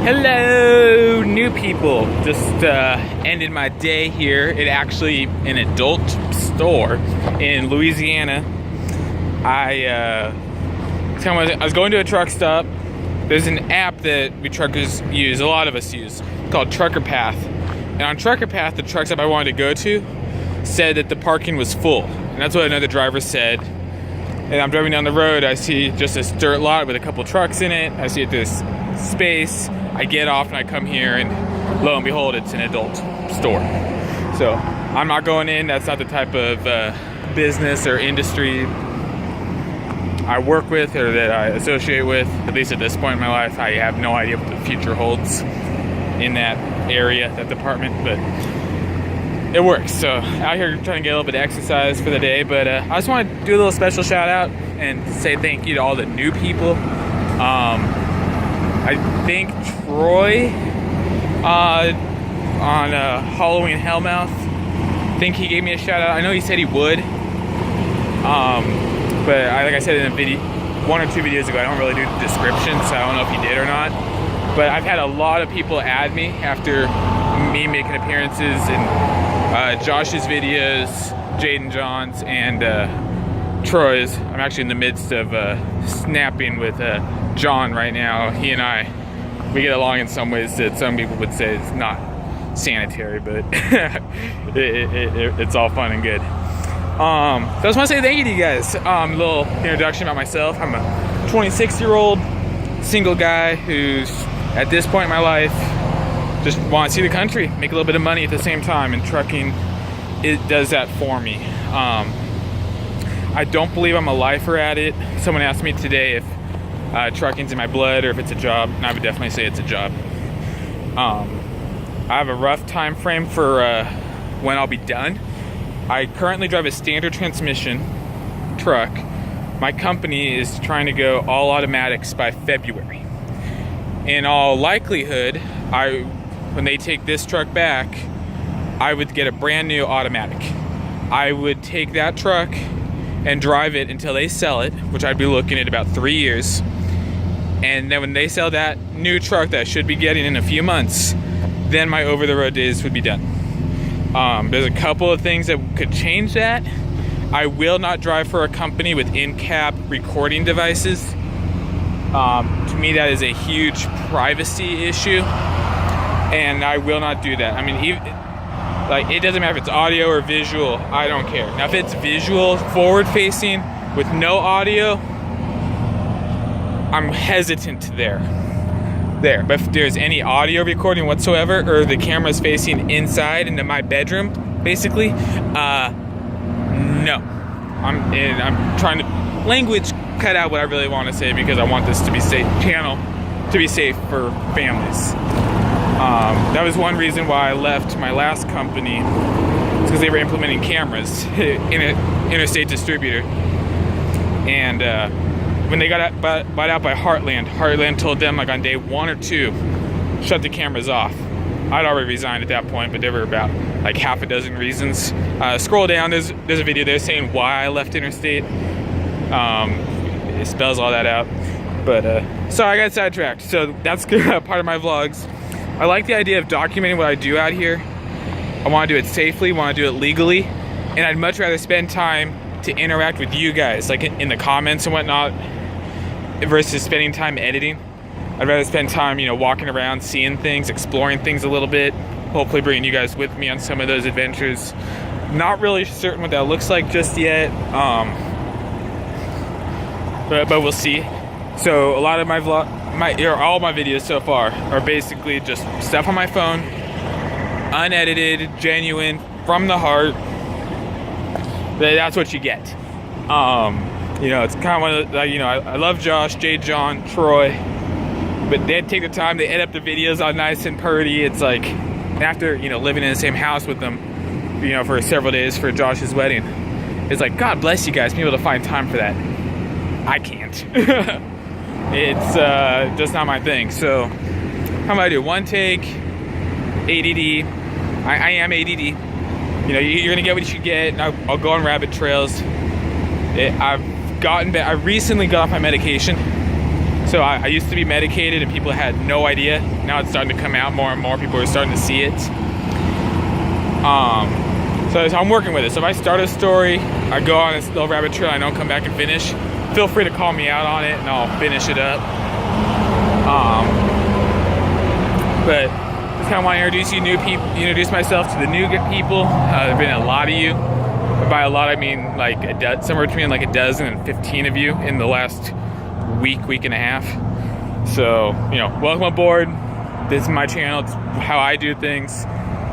Hello, new people. Just ended my day here at actually an adult store in Louisiana. I was going to a truck stop. There's an app that we truckers use, a lot of us use, called Trucker Path. And on Trucker Path, the truck stop I wanted to go to said that the parking was full. And that's what another driver said. And I'm driving down the road, I see just this dirt lot with a couple trucks in it. I see this space. I get off and I come here, and lo and behold, it's an adult store. So I'm not going in. That's not the type of business or industry I work with or that I associate with. At least at this point in my life, I have no idea what the future holds in that area, that department, but it works. So out here trying to get a little bit of exercise for the day, but I just want to do a little special shout out and say thank you to all the new people. I think Troy on Halloween Hellmouth, I think he gave me a shout out. I know he said he would, but like I said in a video, 1 or 2 videos ago, I don't really do descriptions, so I don't know if he did or not. But I've had a lot of people add me after me making appearances in Josh's videos, Jaden John's, and Troy's. I'm actually in the midst of snapping with John right now. He and we get along in some ways that some people would say is not sanitary, but it's all fun and good. So I just want to say thank you to you guys. A little introduction about myself. I'm a 26-year-old single guy who's at this point in my life just want to see the country, make a little bit of money at the same time, and trucking, it does that for me. I don't believe I'm a lifer at it. Someone asked me today if trucking's in my blood or if it's a job, and I would definitely say it's a job. I have a rough time frame for when I'll be done. I currently drive a standard transmission truck. My company is trying to go all automatics by February. In all likelihood, when they take this truck back, I would get a brand new automatic. I would take that truck and drive it until they sell it, which I'd be looking at about 3 years. And then when they sell that new truck that I should be getting in a few months, then my over-the-road days would be done. There's a couple of things that could change that. I will not drive for a company with in-cab recording devices. To me, that is a huge privacy issue, and I will not do that. I mean, it doesn't matter if it's audio or visual, I don't care. Now, if it's visual, forward-facing, with no audio, I'm hesitant there. But if there's any audio recording whatsoever, or the camera's facing inside into my bedroom, basically, no. I'm trying to cut out what I really want to say, because I want this to be safe for families. That was one reason why I left my last company. It's because they were implementing cameras in an interstate distributor. And when they got bought out by Heartland told them, like on day 1 or 2, shut the cameras off. I'd already resigned at that point, but there were about like half a dozen reasons. Scroll down, there's a video there saying why I left Interstate. It spells all that out. But sorry, I got sidetracked. So that's part of my vlogs. I like the idea of documenting what I do out here. I want to do it safely, want to do it legally, and I'd much rather spend time to interact with you guys, like in the comments and whatnot, versus spending time editing. I'd rather spend time, walking around, seeing things, exploring things a little bit, hopefully bringing you guys with me on some of those adventures. Not really certain what that looks like just yet, but we'll see. So a lot of all my videos so far are basically just stuff on my phone, unedited, genuine, from the heart. That's what you get. It's kind of one of the, I love Josh, Jay, John, Troy, but they'd take the time, they edit the videos all nice and purty. It's like, after, living in the same house with them, for several days for Josh's wedding, it's like, God bless you guys, being able to find time for that. I can't. It's just not my thing. So how am I do? One take, ADD. I am ADD. You're gonna get what you get, and I'll go on rabbit trails. I recently got off my medication. So I used to be medicated and people had no idea. Now it's starting to come out more and more. People are starting to see it. So I'm working with it. So if I start a story, I go on this little rabbit trail, I don't come back and finish, feel free to call me out on it and I'll finish it up. But just kind of want to introduce myself to the new people. There have been a lot of you. By a lot, I mean like somewhere between like a dozen and 15 of you in the last week and a half. So, welcome aboard. This is my channel. It's how I do things.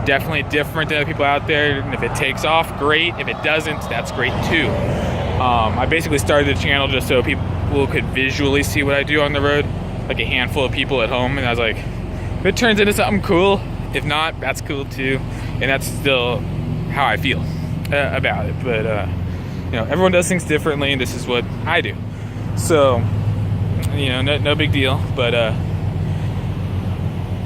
Definitely different than other people out there. And if it takes off, great. If it doesn't, that's great too. I basically started the channel just so people could visually see what I do on the road, like a handful of people at home. And I was like, if it turns into something cool, if not, that's cool too. And that's still how I feel about it. But everyone does things differently, and this is what I do. So, no big deal. But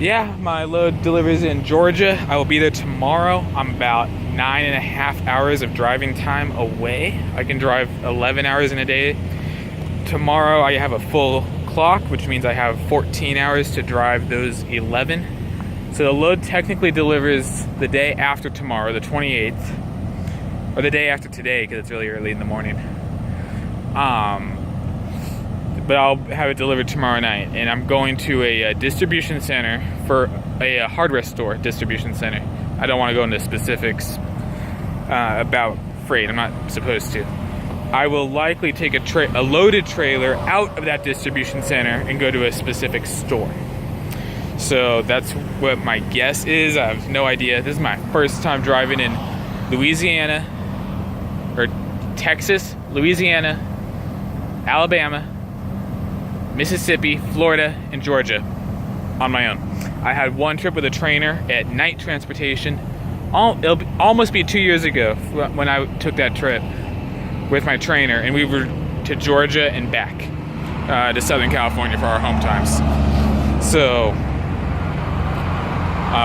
yeah, my load delivers in Georgia. I will be there tomorrow. I'm about 9.5 hours of driving time away. I can drive 11 hours in a day. Tomorrow I have a full clock, which means I have 14 hours to drive those 11. So the load technically delivers the day after tomorrow, the 28th, or the day after today because it's really early in the morning. But I'll have it delivered tomorrow night, and I'm going to a distribution center for a hardware store distribution center. I don't want to go into specifics about freight. I'm not supposed to. I will likely take a loaded trailer out of that distribution center and go to a specific store. So that's what my guess is. I have no idea. This is my first time driving in Louisiana, or Texas, Louisiana, Alabama, Mississippi, Florida, and Georgia on my own. I had one trip with a trainer at Night Transportation. It'll almost be 2 years ago when I took that trip with my trainer, and we were to Georgia and back to Southern California for our home times. So,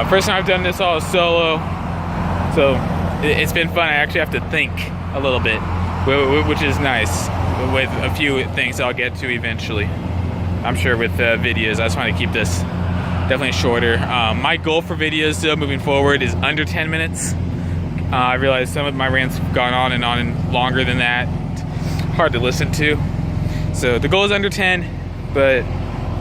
first time I've done this all solo, so it's been fun. I actually have to think a little bit, which is nice, with a few things I'll get to eventually. I'm sure with videos, I just want to keep this definitely shorter. My goal for videos though, moving forward, is under 10 minutes. I realize some of my rants have gone on and longer than that. Hard to listen to. So the goal is under 10, but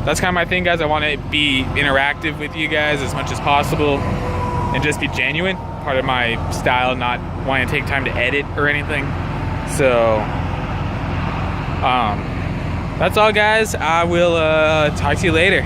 that's kind of my thing, guys. I want to be interactive with you guys as much as possible and just be genuine. Part of my style, not wanting to take time to edit or anything. So, that's all, guys. I will talk to you later.